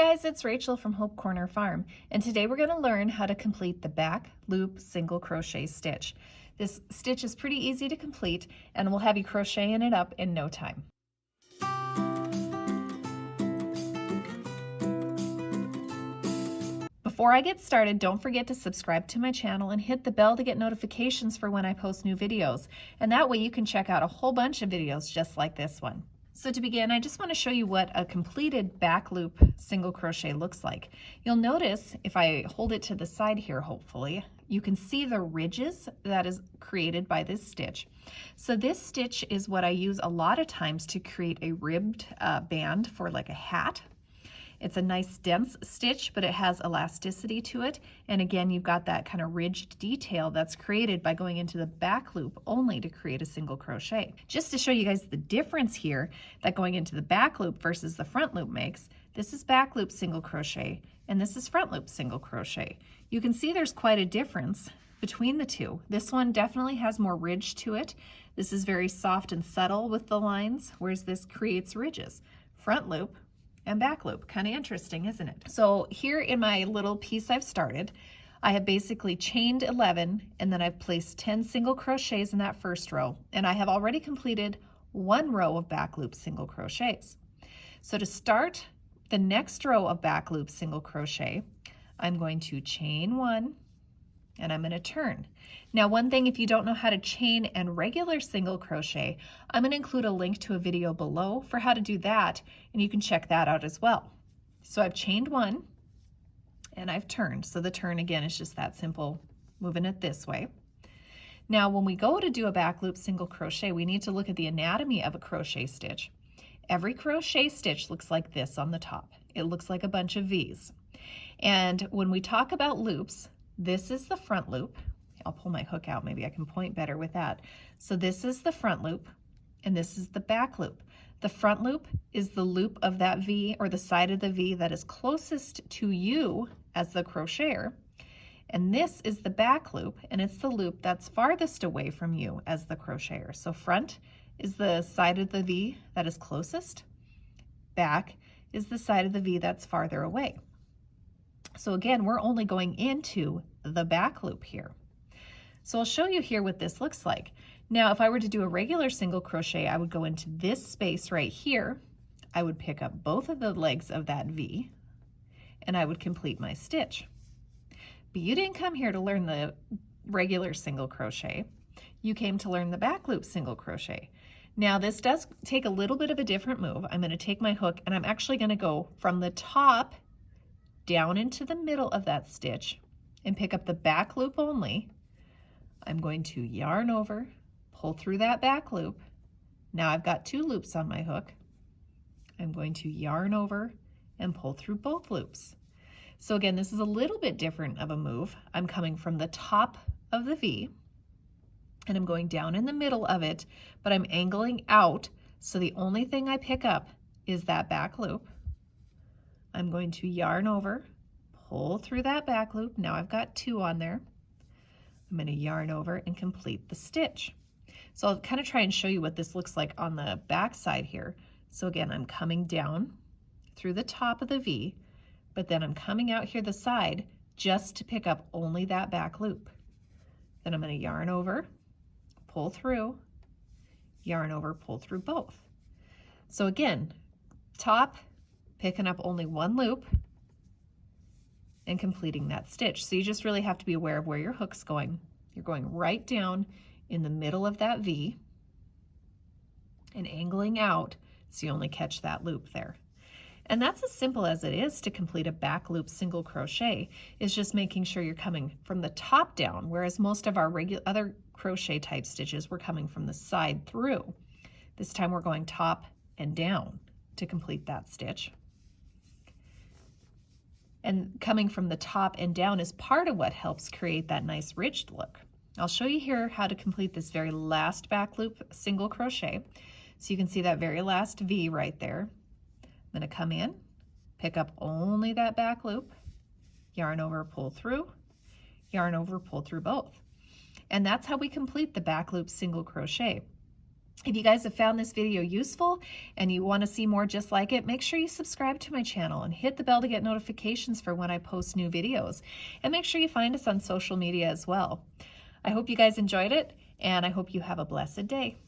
guys, it's Rachel from Hope Corner Farm, and today we're going to learn how to complete the back loop single crochet stitch. This stitch is pretty easy to complete, and we'll have you crocheting it up in no time. Before I get started, don't forget to subscribe to my channel and hit the bell to get notifications for when I post new videos, and that way you can check out a whole bunch of videos just like this one. So to begin, I just want to show you what a completed back loop single crochet looks like. You'll notice if I hold it to the side here, hopefully, you can see the ridges that is created by this stitch. So this stitch is what I use a lot of times to create a ribbed band for like a hat. It's a nice dense stitch, but it has elasticity to it. And again, you've got that kind of ridged detail that's created by going into the back loop only to create a single crochet. Just to show you guys the difference here that going into the back loop versus the front loop makes, this is back loop single crochet and this is front loop single crochet. You can see there's quite a difference between the two. This one definitely has more ridge to it. This is very soft and subtle with the lines, whereas this creates ridges. Front loop and back loop. Kind of interesting, isn't it? So here in my little piece I've started, I have basically chained 11 and then I've placed 10 single crochets in that first row, and I have already completed one row of back loop single crochets. So to start the next row of back loop single crochet, I'm going to chain one and I'm going to turn. Now, one thing, if you don't know how to chain and regular single crochet, I'm going to include a link to a video below for how to do that, and you can check that out as well. So I've chained one and I've turned. So the turn again is just that simple, moving it this way. Now, when we go to do a back loop single crochet, we need to look at the anatomy of a crochet stitch. Every crochet stitch looks like this on the top. It looks like a bunch of V's. And when we talk about loops, this is the front loop. I'll pull my hook out, maybe I can point better with that. So this is the front loop and this is the back loop. The front loop is the loop of that V, or the side of the V that is closest to you as the crocheter. And this is the back loop, and it's the loop that's farthest away from you as the crocheter. So front is the side of the V that is closest. Back is the side of the V that's farther away. So again, we're only going into the back loop here. So I'll show you here what this looks like. Now, if I were to do a regular single crochet, I would go into this space right here. I would pick up both of the legs of that V and I would complete my stitch. But you didn't come here to learn the regular single crochet. You came to learn the back loop single crochet. Now, this does take a little bit of a different move. I'm going to take my hook and I'm actually going to go from the top down into the middle of that stitch and pick up the back loop only. I'm going to yarn over, pull through that back loop. Now I've got two loops on my hook. I'm going to yarn over and pull through both loops. So again, this is a little bit different of a move. I'm coming from the top of the V and I'm going down in the middle of it, but I'm angling out. So the only thing I pick up is that back loop. I'm going to yarn over, pull through that back loop. Now I've got two on there. I'm going to yarn over and complete the stitch. So I'll kind of try and show you what this looks like on the back side here. So again, I'm coming down through the top of the V, but then I'm coming out here the side just to pick up only that back loop. Then I'm going to yarn over, pull through, yarn over, pull through both. So again, top, picking up only one loop and completing that stitch. So you just really have to be aware of where your hook's going. You're going right down in the middle of that V and angling out so you only catch that loop there. And that's as simple as it is to complete a back loop single crochet, is just making sure you're coming from the top down, whereas most of our other crochet type stitches, we're coming from the side through. This time we're going top and down to complete that stitch. And coming from the top and down is part of what helps create that nice ridged look. I'll show you here how to complete this very last back loop single crochet. So you can see that very last V right there. I'm going to come in, pick up only that back loop, yarn over, pull through, yarn over, pull through both. And that's how we complete the back loop single crochet. If you guys have found this video useful and you want to see more just like it, make sure you subscribe to my channel and hit the bell to get notifications for when I post new videos. And make sure you find us on social media as well. I hope you guys enjoyed it, and I hope you have a blessed day.